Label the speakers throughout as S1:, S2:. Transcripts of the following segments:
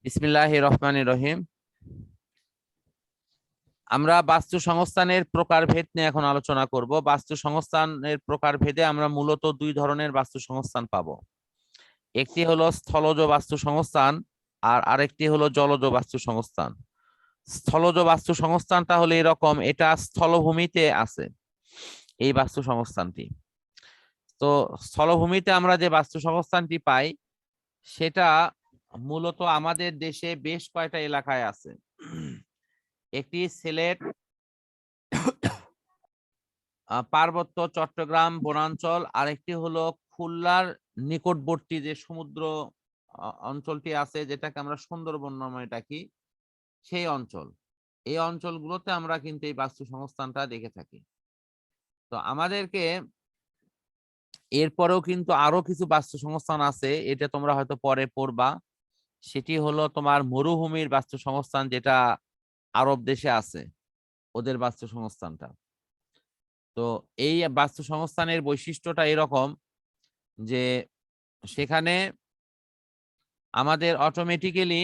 S1: বিসমিল্লাহির রহমানির রহিম। আমরা বাস্তু সংস্থানের প্রকারভেদ নিয়ে এখন আলোচনা করব। বাস্তু সংস্থানের প্রকারভেদে আমরা মূলত দুই ধরনের বাস্তু সংস্থান পাবো। একটি হলো স্থলজ বাস্তু সংস্থান আর আরেকটি হলো জলজ বাস্তু সংস্থান। স্থলজ বাস্তু সংস্থানটা হলো এরকম, এটা স্থলভূমিতে আছে এই বাস্তু সংস্থানটি। তো স্থলভূমিতে আমরা যে বাস্তু সংস্থানটি পাই সেটা মূলত আমাদের দেশে বেশ কয়টা এলাকায় আছে। একটি সিলেট, পার্বত্য চট্টগ্রাম বনাঞ্চল, আরেকটি হলো খুলনার নিকটবর্তী যে সমুদ্র অঞ্চলটি আছে যেটাকে আমরা সুন্দরবন নামে ডাকি, সেই অঞ্চল। এই অঞ্চলগুলোতে আমরা কিন্তু এই বাস্তু সংস্থানটা দেখে থাকি। তো আমাদেরকে এরপরেও কিন্তু আরো কিছু বাস্তু সংস্থান আছে, এটা তোমরা হয়তো পরে পড়বা। সেটি হলো তোমার মরুভূমির বাস্তু সংস্থান, যেটা আরব দেশে আছে, ওদের বাস্তু সংস্থানটা। তো এই বাস্তু সংস্থানের বৈশিষ্ট্যটা এরকম যে সেখানে আমাদের অটোমেটিক্যালি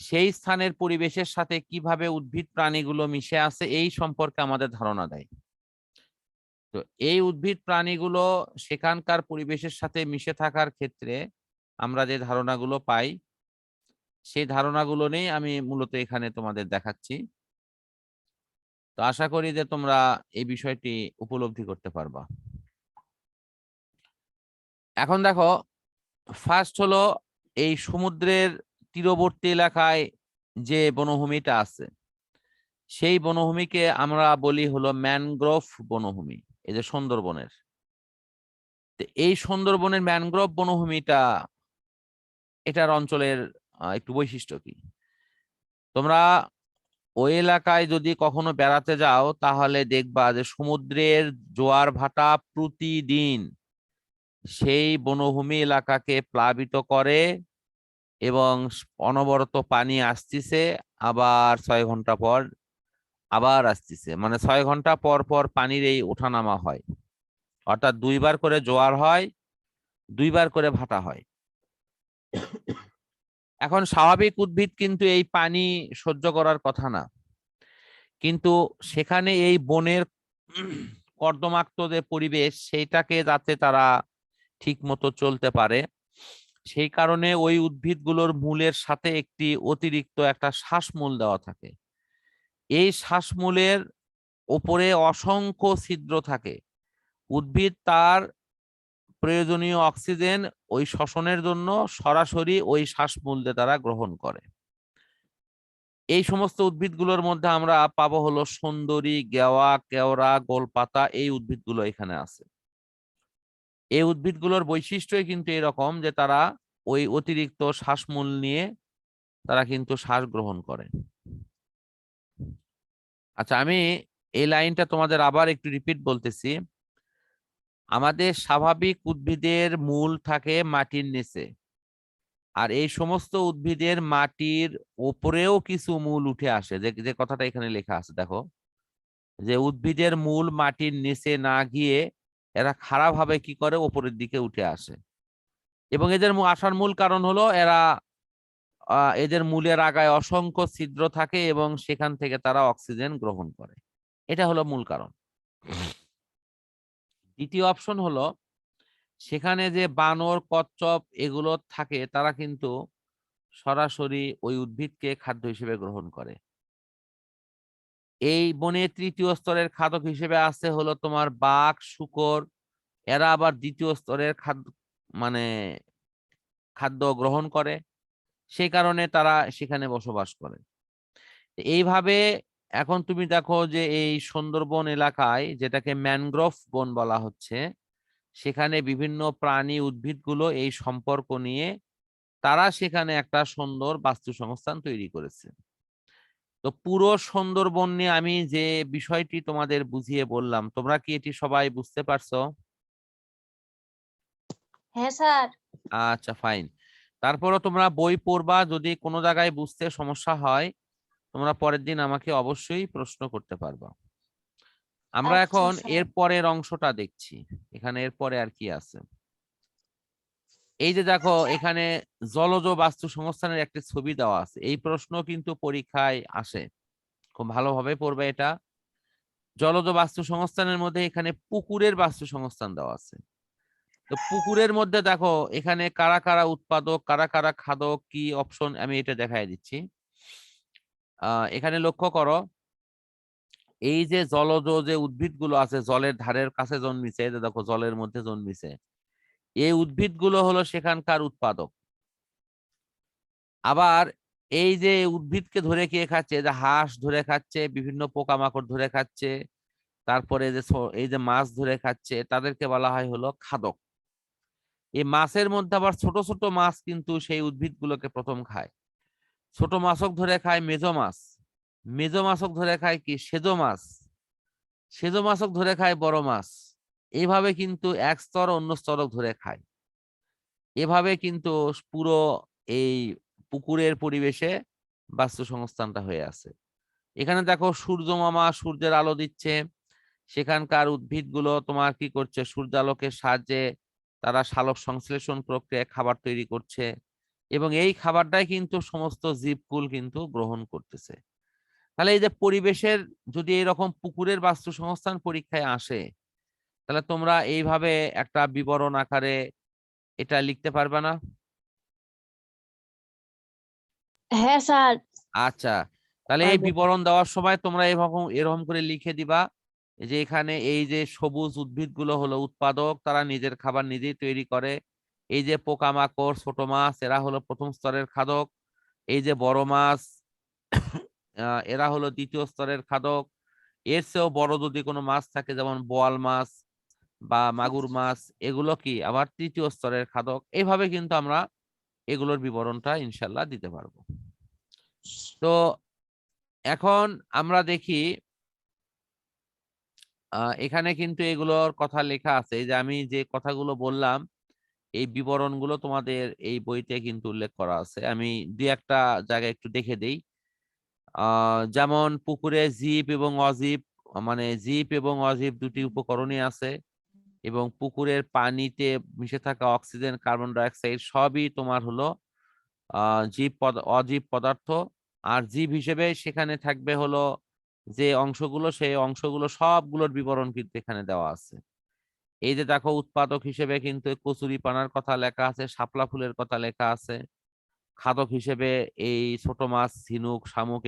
S1: সেই স্থানের পরিবেশের সাথে কিভাবে উদ্ভিদ প্রাণীগুলো মিশে আছে এই সম্পর্কে আমাদের ধারণা দেয়। তো এই উদ্ভিদ প্রাণীগুলো সেখানকার পরিবেশের সাথে মিশে থাকার ক্ষেত্রে আমরা যে ধারণাগুলো পাই সেই ধারণাগুলো নিয়ে আমি মূলত এখানে তোমাদের দেখাচ্ছি। তো আশা করি যে তোমরা এই বিষয়টি উপলব্ধি করতে পারবা। এখন দেখো, ফার্স্ট হলো এই সমুদ্রের তীরবর্তী এলাকায় যে বনভূমিটা আছে সেই বনভূমিকে আমরা বলি হলো ম্যানগ্রোভ বনভূমি, এই যে সুন্দরবনের। এই সুন্দরবনের ম্যানগ্রোভ বনভূমিটা, এটার অঞ্চলের একটু বৈশিষ্ট্য কি, তোমরা ওই এলাকায় যদি কখনো বেড়াতে যাও তাহলে দেখবা যে সমুদ্রের জোয়ার ভাটা প্রতিদিন সেই বনভূমি এলাকাকে প্লাবিত করে এবং অনবরত পানি আসতেছে, আবার 6 ঘন্টা পর আবার আসতেছে, মানে 6 ঘন্টা পর পর পানির এই ওঠানামা হয়। অর্থাৎ 2বার করে জোয়ার হয়, 2বার করে ভাটা হয়। এখন স্বাভাবিক উদ্ভিদ কিন্তু এই পানি সহ্য করার কথা না, কিন্তু সেখানে এই বনের কর্দমাক্ত যে পরিবেশ সেইটাকে যাতে তারা ঠিক মতো চলতে পারে সেই কারণে ওই উদ্ভিদগুলোর মূলের সাথে একটি অতিরিক্ত একটা শ্বাসমূল দেওয়া থাকে। এই শ্বাসমূলের ওপরে অসংখ্য ছিদ্র থাকে। উদ্ভিদ তার প্রয়োজনীয় অক্সিজেন ওই শ্বসনের জন্য সরাসরি ওই শ্বাসমূল দিয়ে তারা গ্রহণ করে। এই সমস্ত উদ্ভিদগুলোর মধ্যে আমরা পাবো হলো সুন্দরী, গেওয়া, কেওড়া, গোলপাতা, এই উদ্ভিদগুলো এখানে আছে। এই উদ্ভিদগুলোর বৈশিষ্ট্যই কিন্তু এরকম যে তারা ওই অতিরিক্ত শ্বাসমূল নিয়ে তারা কিন্তু শ্বাস গ্রহণ করে। আচ্ছা, আমি এই লাইনটা তোমাদের আবার একটু রিপিট বলতেছি। আমাদের স্বাভাবিক উদ্ভিদের মূল থাকে মাটির নিচে, আর এই সমস্ত উদ্ভিদের মাটির উপরেও কিছু মূল উঠে আসে, যে কথাটা এখানে লেখা আছে দেখো, যে উদ্ভিদের মূল মাটির নিচে না গিয়ে এরা খারাপ ভাবে কি করে উপরের দিকে উঠে আসে। এবং এদের আসার মূল কারণ হলো এদের মূলের আগায় অসংখ্য ছিদ্র থাকে এবং সেখান থেকে তারা অক্সিজেন গ্রহণ করে। এটা হলো মূল কারণ। দ্বিতীয় অপশন হলো সেখানে যে বানর, কচ্ছপ এগুলো থাকে তারা কিন্তু সরাসরি ওই উদ্ভিদকে খাদ্য হিসেবে গ্রহণ করে। এই বনের তৃতীয় স্তরের খাদ্য হিসেবে আছে হলো তোমার বাঘ, শূকর, এরা আবার দ্বিতীয় স্তরের খাদ্য গ্রহণ করে, সেই কারণে তারা সেখানে বসবাস করে। এইভাবে এখন তুমি দেখো যে এই সুন্দরবন এলাকায়, যেটাকে ম্যানগ্রোভ বন বলা হচ্ছে, সেখানে বিভিন্ন প্রাণী উদ্ভিদগুলো এই সম্পর্ক নিয়ে তারা সেখানে একটা সুন্দর বাস্তু সংস্থান তৈরি করেছে। তো পুরো সুন্দরবন নিয়ে আমি যে বিষয়টি তোমাদের বুঝিয়ে বললাম, তোমরা কি এটি সবাই বুঝতে পারছো?
S2: হ্যাঁ স্যার।
S1: আচ্ছা, ফাইন। তারপরও তোমরা বই পড়বা, যদি কোনো জায়গায় বুঝতে সমস্যা হয় তোমরা পরের দিন আমাকে অবশ্যই প্রশ্ন করতে পারবা। আমরা
S2: আচ্ছা
S1: এখন
S2: স্যার।
S1: এর পরের অংশটা দেখছি, এখানে এরপরে আর কি আছে। এই যে দেখো এখানে জলজ বাস্তু সংস্থানের একটি ছবি দেওয়া আছে, এই প্রশ্ন কিন্তু পরীক্ষায় আসে, খুব ভালোভাবে পড়বে এটা। জলজ বাস্তু সংস্থানের মধ্যে এখানে পুকুরের বাস্তু সংস্থান দেওয়া আছে। তো পুকুরের মধ্যে দেখো এখানে কারা কারা উৎপাদক, কারা কারা খাদক, কি অপশন, আমি এটা দেখাই দিচ্ছি। এখানে লক্ষ্য করো, এই যে জলজ যে উদ্ভিদগুলো আছে জলের ধারের কাছে জন্মিছে, এই যে দেখো জলের মধ্যে জন্মিছে, এই উদ্ভিদগুলো হলো সেখানকার উৎপাদক। আবার এই যে উদ্ভিদকে ধরে কে খাচ্ছে, যে হাঁস ধরে খাচ্ছে, বিভিন্ন পোকামাকড় ধরে খাচ্ছে, তারপরে যে এই যে মাছ ধরে খাচ্ছে, তাদেরকে বলা হয় হলো খাদক। এই মাছের মধ্যে আবার ছোট ছোট মাছ কিন্তু সেই উদ্ভিদগুলোকে প্রথম খায়। ছোট মাছক ধরে খায় মেজো মাছ, মেজো মাছক ধরে খায় কি সেজো মাছ, সেজো মাছক ধরে খায় বড় মাছ। এইভাবে কিন্তু এক স্তর অন্য স্তরক ধরে খায়। এভাবে কিন্তু পুরো এই পুকুরের পরিবেশে বাস্তু সংস্থানটা হয়ে আছে। এখানে দেখো সূর্য মামা সূর্যের আলো দিচ্ছে, সেখানকার উদ্ভিদগুলো তোমার কি করছে, সূর্যালোকের সাহায্যে তারা সালোক সংশ্লেষণ প্রক্রিয়ায় খাবার তৈরি করছে, এবং এই খাবারটাই কিন্তু সমস্ত জীবকুল কিন্তু গ্রহণ করতেছে। তাহলে এই যে পরিবেশের যদি এরকম পুকুরের বাস্তু সংস্থান পরীক্ষায় আসে, তাহলে তোমরা এইভাবে একটা বিবরণ আকারে এটা লিখতে পারবে না?
S2: হ্যাঁ স্যার।
S1: আচ্ছা, তাহলে এই
S2: পারবো।
S1: বিবরণ দেওয়ার সময় তোমরা এরকম করে লিখে দিবা যে এখানে এই যে সবুজ উদ্ভিদগুলো হলো উৎপাদক, তারা নিজের খাবার নিজেই তৈরি করে। এই যে পোকামাকড় ছোট মাছ, এরা হলো প্রথম স্তরের খাদক। এই যে বড় মাছ, এরা হলো দ্বিতীয় স্তরের খাদক। এর চেয়েও বড় যদি কোনো মাছ থাকে, যেমন বোয়াল মাছ বা মাগুর মাছ, এগুলো কি আবার তৃতীয় স্তরের খাদক। এইভাবে কিন্তু আমরা এগুলোর বিবরণটা ইনশাল্লাহ দিতে পারবো। তো এখন আমরা দেখি এখানে কিন্তু এগুলোর কথা লেখা আছে, এই যে আমি যে কথাগুলো বললাম, এই বিবরণগুলো তোমাদের এই বইতে কিন্তু উল্লেখ করা আছে। আমি দুই একটা জায়গায় একটু দেখে দেই। যেমন পুকুরে জীব এবং অজীব, মানে জীব এবং অজীব দুটি উপকরণই আছে, এবং পুকুরের পানিতে মিশে থাকা অক্সিজেন কার্বন ডাই অক্সাইড সবই তোমার হলো অজীব পদার্থ। আর জীব হিসেবে সেখানে থাকবে হলো যে অংশগুলো, সেই অংশগুলো সবগুলোর বিবরণ কিন্তু এখানে দেওয়া আছে। এই যে দেখো উৎপাদক হিসেবে কিন্তু কচুরিপানার কথা লেখা আছে, শাপলা ফুলের কথা লেখা আছে। খাদক হিসেবে এই ছোট মাছ, ঝিনুক, শামুক,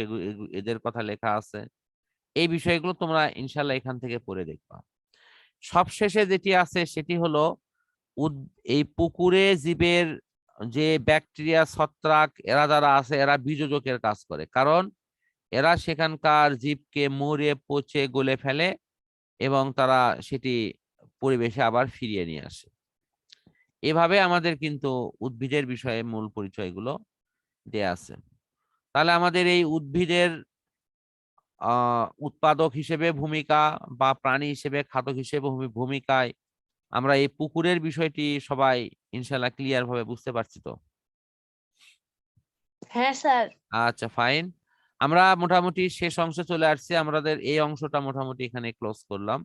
S1: এদের কথা লেখা আছে। এই বিষয়গুলো তোমরা ইনশাল্লাহ এখান থেকে পড়ে দেখবা। সবশেষে যেটি আছে সেটি হলো এই পুকুরে জীবের যে ব্যাকটেরিয়া, ছত্রাক, এরা যারা আছে এরা বীজযোগের কাজ করে, কারণ এরা সেখানকার জীবকে মরে পচে গলে ফেলে এবং তারা সেটি পরিবেশে আবার ফিরিয়ে নিয়ে আসে। এভাবে আমাদের কিন্তু উদ্ভিদের বিষয়ে মূল পরিচয়গুলো দেয়া আছে। তাহলে আমাদের এই উদ্ভিদের উৎপাদক হিসেবে ভূমিকা বা প্রাণী হিসেবে খাদক হিসেবে ভূমিকায় আমরা এই পুকুরের বিষয়টি সবাই ইনশাল্লাহ ক্লিয়ার ভাবে বুঝতে পারছি তো?
S2: হ্যাঁ স্যার।
S1: আচ্ছা, ফাইন। আমরা মোটামুটি শেষ অংশে চলে আসছি, আমাদের এই অংশটা মোটামুটি এখানে ক্লোজ করলাম।